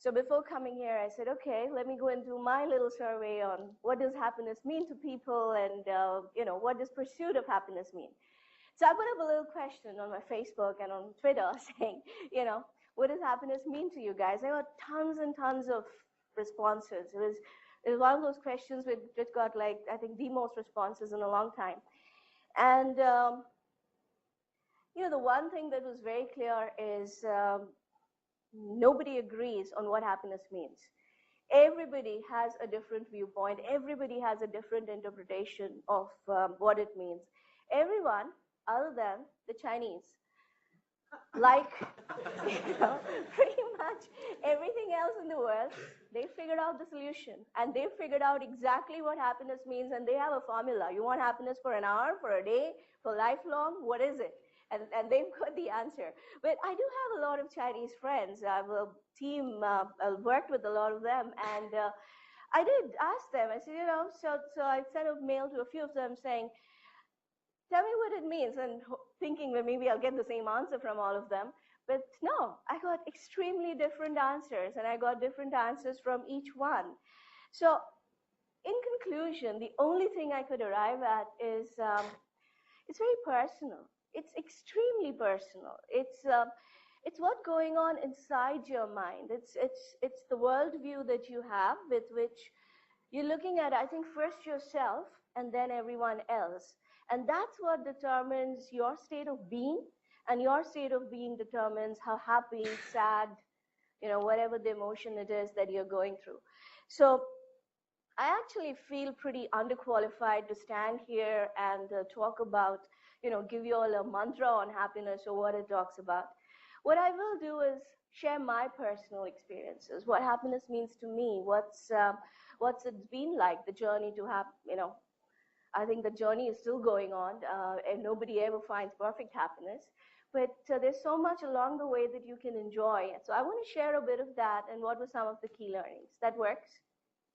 So before coming here, I said, okay, let me go and do my little survey on what does happiness mean to people, and what does pursuit of happiness mean. So I put up a little question on my Facebook and on Twitter saying, what does happiness mean to you guys? I got tons and tons of responses. It was one of those questions which got, like, I think the most responses in a long time. And the one thing that was very clear is nobody agrees on what happiness means. Everybody has a different viewpoint. Everybody has a different interpretation of what it means. Everyone, other than the Chinese, like pretty much everything else in the world, they figured out the solution, and they figured out exactly what happiness means, and they have a formula. You want happiness for an hour, for a day, for lifelong? What is it? And they've got the answer. But I do have a lot of Chinese friends. I have a team, I've worked with a lot of them, and I did ask them. I said, so I sent a mail to a few of them saying, tell me what it means, and thinking that maybe I'll get the same answer from all of them. But no, I got extremely different answers, and I got different answers from each one. So in conclusion, the only thing I could arrive at is it's very personal. It's extremely personal. It's what's going on inside your mind. It's the worldview that you have with which you're looking at, I think, first yourself and then everyone else. And that's what determines your state of being, and your state of being determines how happy, sad, whatever the emotion it is that you're going through. So I actually feel pretty underqualified to stand here and talk about, give you all a mantra on happiness or what it talks about. What I will do is share my personal experiences, what happiness means to me, what's it been like, the journey to have, I think the journey is still going on, and nobody ever finds perfect happiness. But there's so much along the way that you can enjoy. So I want to share a bit of that and what were some of the key learnings. That works?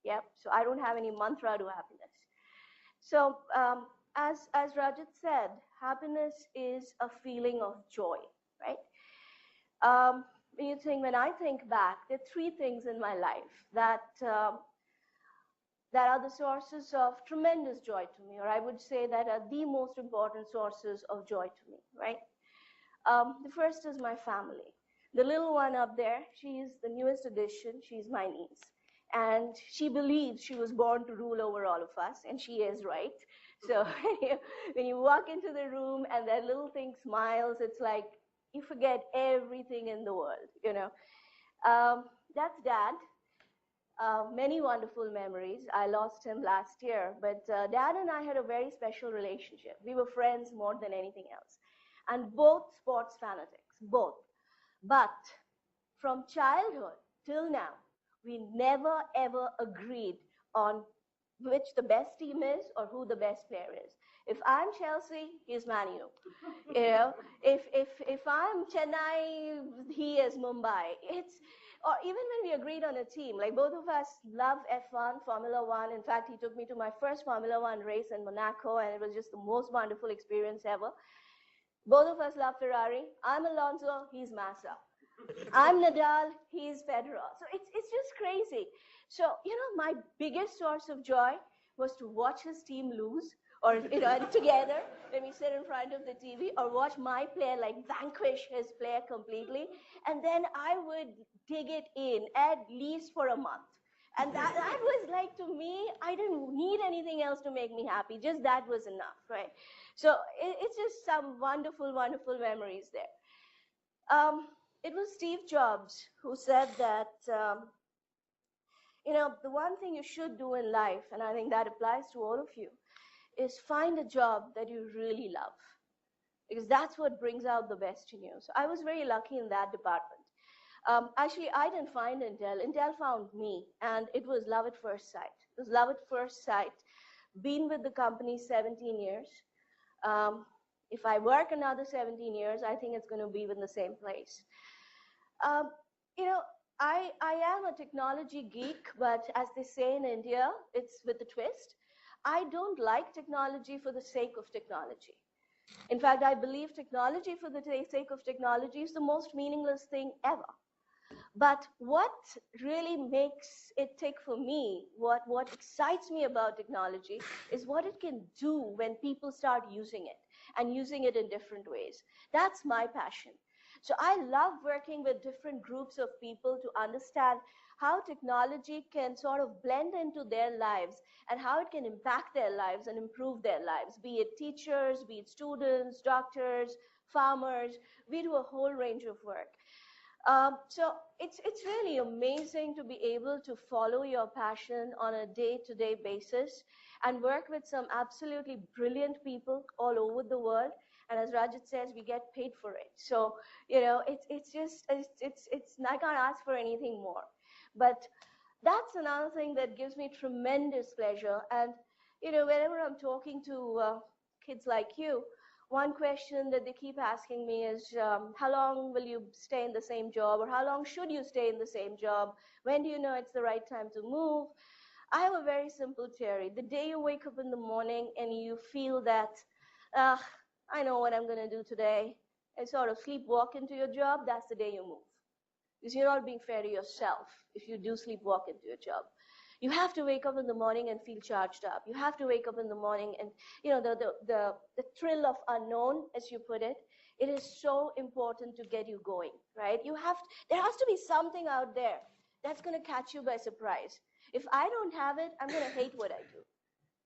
Yep. So I don't have any mantra to happiness. So as Rajat said, happiness is a feeling of joy, right? When I think back, there are three things in my life that are the sources of tremendous joy to me, or I would say that are the most important sources of joy to me, right? The first is my family. The little one up there, she's the newest addition. She's my niece. And she believes she was born to rule over all of us, and she is, right? So when you walk into the room and that little thing smiles, it's like you forget everything in the world, That's Dad. Many wonderful memories. I lost him last year, but Dad and I had a very special relationship. We were friends more than anything else. And both sports fanatics, both. But from childhood till now, we never ever agreed on which the best team is or who the best player is. If I'm Chelsea, he's Man U. If I'm Chennai, he is Mumbai. Or even when we agreed on a team, like both of us love F1, Formula One. In fact, he took me to my first Formula One race in Monaco, and it was just the most wonderful experience ever. Both of us love Ferrari. I'm Alonso, he's Massa. I'm Nadal, he's Federer. So it's just crazy. So, my biggest source of joy was to watch his team lose, or, together, when we sit in front of the TV, or watch my player, like, vanquish his player completely. And then I would dig it in at least for a month. And that was like, to me, I didn't need anything else to make me happy. Just that was enough, right? So it's just some wonderful, wonderful memories there. It was Steve Jobs who said that, the one thing you should do in life, and I think that applies to all of you, is find a job that you really love, because that's what brings out the best in you. So I was very lucky in that department. Actually, I didn't find Intel. Intel found me, and it was love at first sight. It was love at first sight. Been with the company 17 years. If I work another 17 years, I think it's going to be in the same place. I am a technology geek, but as they say in India, it's with a twist. I don't like technology for the sake of technology. In fact, I believe technology for the sake of technology is the most meaningless thing ever. But what really makes it tick for me, what excites me about technology is what it can do when people start using it and using it in different ways. That's my passion. So I love working with different groups of people to understand how technology can sort of blend into their lives and how it can impact their lives and improve their lives, be it teachers, be it students, doctors, farmers. We do a whole range of work. So it's really amazing to be able to follow your passion on a day-to-day basis and work with some absolutely brilliant people all over the world. And as Rajat says, we get paid for it. So, you know, I can't ask for anything more. But that's another thing that gives me tremendous pleasure. And, you know, whenever I'm talking to kids like you, one question that they keep asking me is, how long will you stay in the same job, or how long should you stay in the same job? When do you know it's the right time to move? I have a very simple theory. The day you wake up in the morning and you feel that, I know what I'm going to do today, and sort of sleepwalk into your job, that's the day you move. Because you're not being fair to yourself if you do sleepwalk into your job. You have to wake up in the morning and feel charged up. You have to wake up in the morning and, you know, the thrill of unknown, as you put it, it is so important to get you going, right? There has to be something out there that's going to catch you by surprise. If I don't have it, I'm going to hate what I do.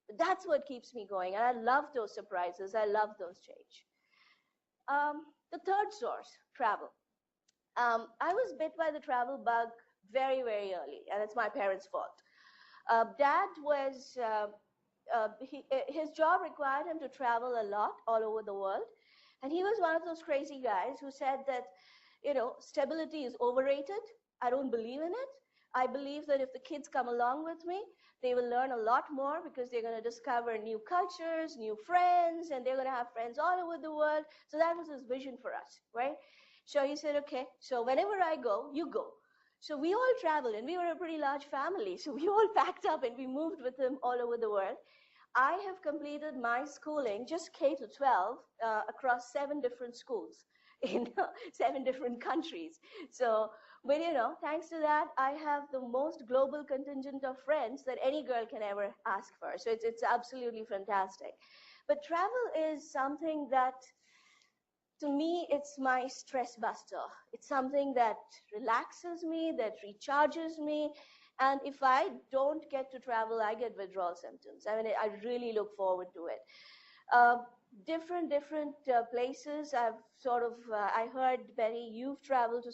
But that's what keeps me going. And I love those surprises. I love those change. The third source, travel. I was bit by the travel bug very, very early, and it's my parents' fault. Dad was, his job required him to travel a lot all over the world. And he was one of those crazy guys who said that, you know, stability is overrated. I don't believe in it. I believe that if the kids come along with me, they will learn a lot more because they're going to discover new cultures, new friends, and they're going to have friends all over the world. So that was his vision for us, right? So he said, okay, so whenever I go, you go. So we all traveled, and we were a pretty large family. So we all packed up and we moved with him all over the world. I have completed my schooling, just K to 12, across 7 different schools in 7 different countries. So, but you know, thanks to that, I have the most global contingent of friends that any girl can ever ask for. So it's absolutely fantastic. But travel is something that, to me, it's my stress buster. It's something that relaxes me, that recharges me. And if I don't get to travel, I get withdrawal symptoms. I mean, I really look forward to it. Different places. I've sort of, I heard, Betty, you've traveled to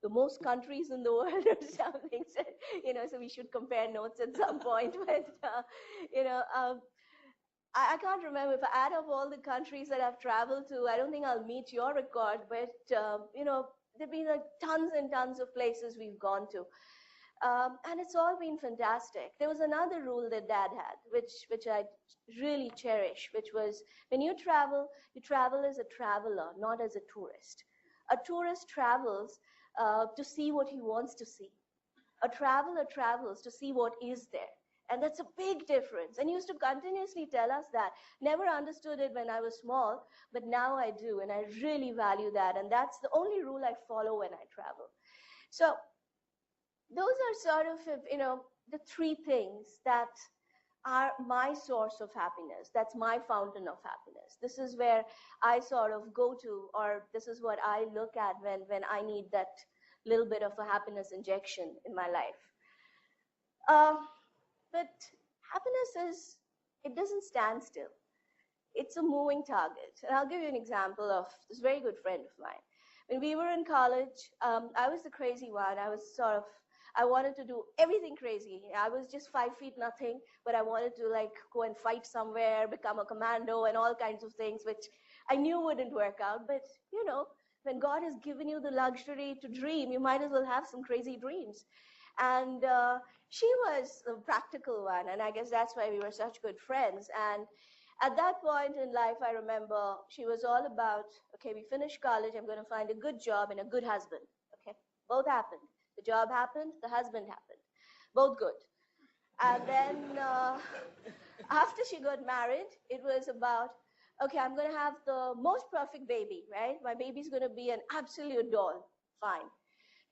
the most countries in the world or something. So, you know, so we should compare notes at some point. But, you know, I can't remember. If I add up all the countries that I've traveled to, I don't think I'll meet your record. But, you know, there've been like tons and tons of places we've gone to. And it's all been fantastic. There was another rule that Dad had, which I really cherish, which was when you travel as a traveler, not as a tourist. A tourist travels to see what he wants to see. A traveler travels to see what is there. And that's a big difference. And he used to continuously tell us that. Never understood it when I was small, but now I do. And I really value that. And that's the only rule I follow when I travel. So those are sort of, you know, the 3 things that are my source of happiness. That's my fountain of happiness. This is where I sort of go to, or this is what I look at when I need that little bit of a happiness injection in my life. But happiness it doesn't stand still. It's a moving target. And I'll give you an example of this very good friend of mine. When we were in college, I was the crazy one. I wanted to do everything crazy. I was just 5 feet nothing, but I wanted to like go and fight somewhere, become a commando and all kinds of things, which I knew wouldn't work out. But, you know, when God has given you the luxury to dream, you might as well have some crazy dreams. And she was a practical one, and I guess that's why we were such good friends. And at that point in life, I remember she was all about, okay, we finished college, I'm going to find a good job and a good husband. Okay, both happened. The job happened, the husband happened. Both good. And then after she got married, it was about, okay, I'm going to have the most perfect baby, right? My baby's going to be an absolute doll. Fine.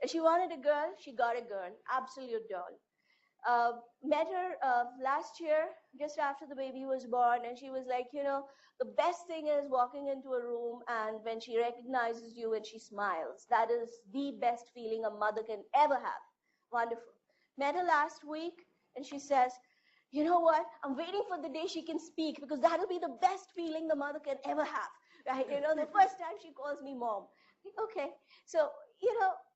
If she wanted a girl, she got a girl, absolute doll. Met her last year, just after the baby was born, and she was like, the best thing is walking into a room and when she recognizes you and she smiles. That is the best feeling a mother can ever have. Wonderful. Met her last week, and she says, you know what? I'm waiting for the day she can speak, because that'll be the best feeling the mother can ever have. Right? The first time she calls me mom. Okay. So,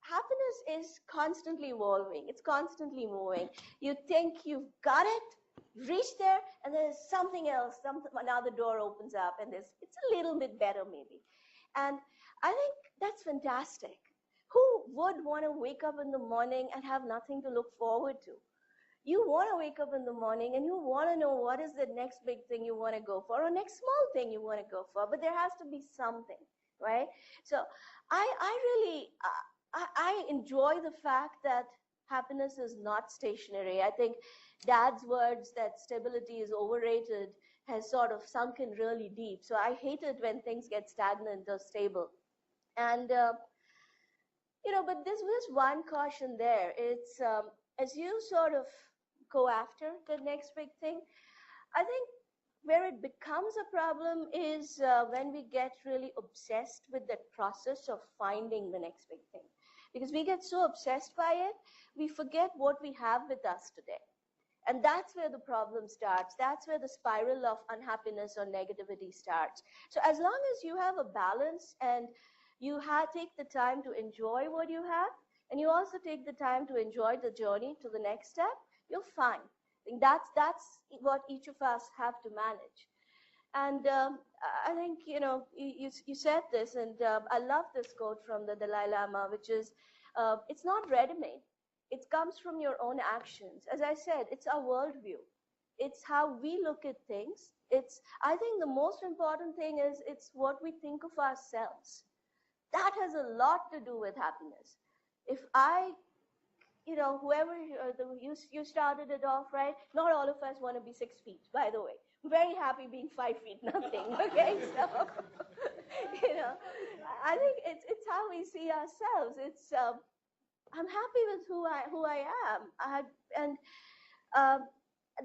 happiness is constantly evolving. It's constantly moving. You think you've got it, reach there, and there's something else, another door opens up, and it's a little bit better maybe. And I think that's fantastic. Who would want to wake up in the morning and have nothing to look forward to? You want to wake up in the morning and you want to know what is the next big thing you want to go for, or next small thing you want to go for, but there has to be something, right? So I really, I enjoy the fact that happiness is not stationary. I think Dad's words that stability is overrated has sort of sunk in really deep. So I hate it when things get stagnant or stable. And, but there's one caution there. It's as you sort of go after the next big thing, I think where it becomes a problem is when we get really obsessed with that process of finding the next big thing. Because we get so obsessed by it, we forget what we have with us today. And that's where the problem starts. That's where the spiral of unhappiness or negativity starts. So as long as you have a balance and you take the time to enjoy what you have, and you also take the time to enjoy the journey to the next step, you're fine. I think that's what each of us have to manage. And I think, you said this, and I love this quote from the Dalai Lama, which is, it's not ready-made. It comes from your own actions. As I said, it's our worldview. It's how we look at things. I think the most important thing is it's what we think of ourselves. That has a lot to do with happiness. If whoever you started it off, right? Not all of us want to be 6 feet, by the way. I'm very happy being 5 feet nothing. Okay, so I think it's how we see ourselves. It's I'm happy with who I am. And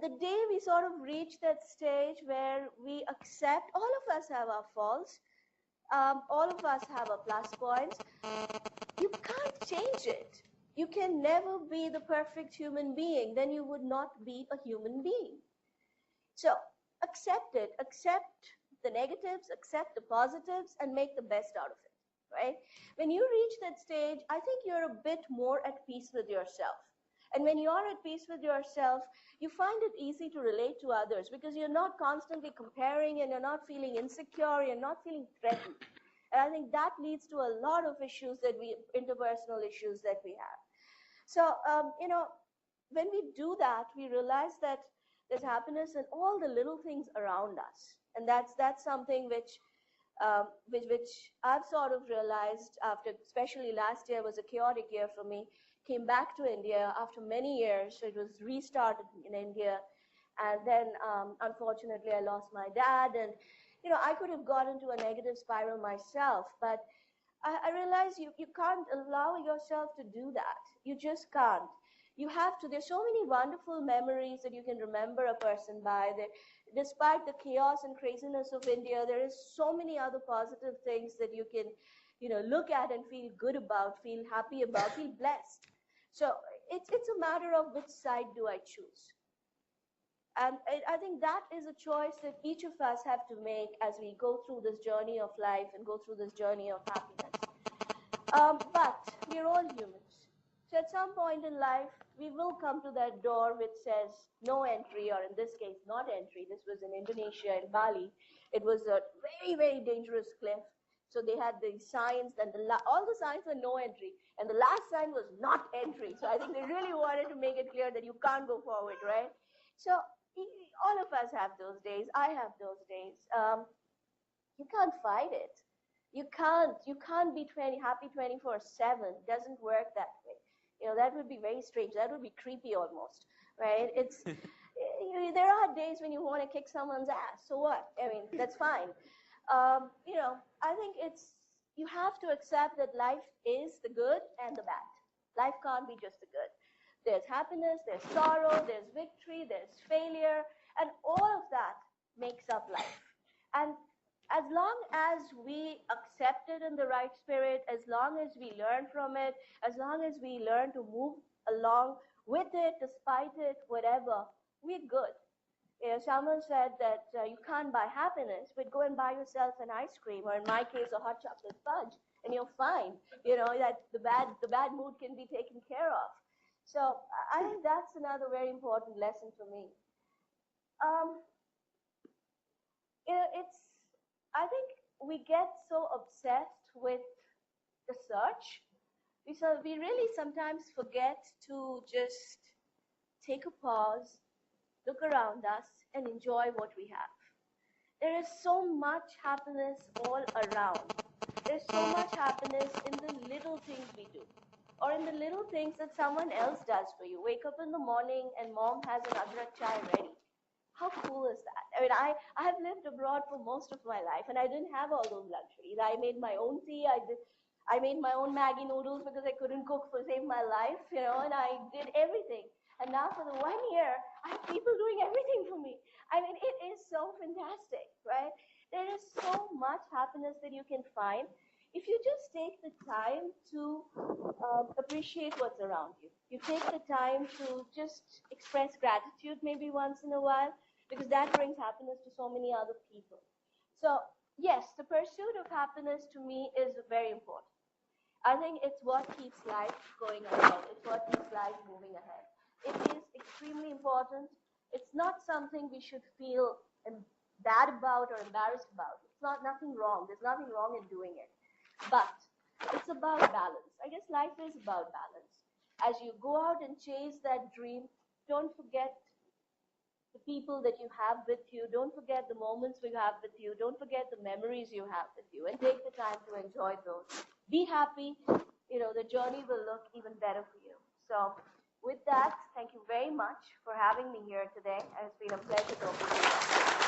the day we sort of reach that stage where we accept, all of us have our faults, all of us have our plus points. You can't change it. You can never be the perfect human being. Then you would not be a human being. So accept it. Accept the negatives, accept the positives, and make the best out of it, right? When you reach that stage, I think you're a bit more at peace with yourself. And when you're at peace with yourself, you find it easy to relate to others because you're not constantly comparing, and you're not feeling insecure, you're not feeling threatened. And I think that leads to a lot of interpersonal issues that we have. So, when we do that, we realize that there's happiness in all the little things around us. And that's something which I've sort of realized after, especially last year was a chaotic year for me. Came back to India after many years. So it was restarted in India. And then, unfortunately, I lost my dad. And, I could have got into a negative spiral myself. But I realized you can't allow yourself to do that. You just can't. You have to. There's so many wonderful memories that you can remember a person by. Despite the chaos and craziness of India, there is so many other positive things that you can, look at and feel good about, feel happy about, feel blessed. So it's a matter of which side do I choose. And I think that is a choice that each of us have to make as we go through this journey of life and go through this journey of happiness. But we're all humans. So at some point in life, we will come to that door which says no entry, or in this case, not entry. This was in Indonesia, in Bali. It was a very, very dangerous cliff. So they had the signs, and all the signs were no entry. And the last sign was not entry. So I think they really wanted to make it clear that you can't go forward, right? So all of us have those days. I have those days. You can't fight it. You can't be happy 24/7. It doesn't work that way. That would be very strange. That would be creepy almost, right? It's there are days when you want to kick someone's ass. So what? I mean, that's fine. I think you have to accept that life is the good and the bad. Life can't be just the good. There's happiness, there's sorrow, there's victory, there's failure, and all of that makes up life. And as long as we accept it in the right spirit, as long as we learn from it, as long as we learn to move along with it, despite it, whatever, we're good. You know, someone said that you can't buy happiness, but go and buy yourself an ice cream, or in my case, a hot chocolate fudge, and you're fine. You know, that the bad mood can be taken care of. So I think that's another very important lesson for me. You know, I think we get so obsessed with the search. We really sometimes forget to just take a pause, look around us, and enjoy what we have. There is so much happiness all around. There's so much happiness in the little things we do, or in the little things that someone else does for you. Wake up in the morning and mom has an adrak chai ready. How cool is that? I mean, I have lived abroad for most of my life, and I didn't have all those luxuries. I made my own tea. I made my own Maggi noodles because I couldn't cook for save my life, you know, and I did everything. And now for the 1 year, I have people doing everything for me. I mean, it is so fantastic, right? There is so much happiness that you can find if you just take the time to appreciate what's around you. You take the time to just express gratitude maybe once in a while, because that brings happiness to so many other people. So yes, the pursuit of happiness to me is very important. I think it's what keeps life going ahead. It's what keeps life moving ahead. It is extremely important. It's not something we should feel bad about or embarrassed about. It's not nothing wrong. There's nothing wrong in doing it. But it's about balance. I guess life is about balance. As you go out and chase that dream, don't forget the people that you have with you. Don't forget the moments we have with you. Don't forget the memories you have with you, and take the time to enjoy those. Be happy. You know, the journey will look even better for you. So with that, thank you very much for having me here today. It's been a pleasure talking to you.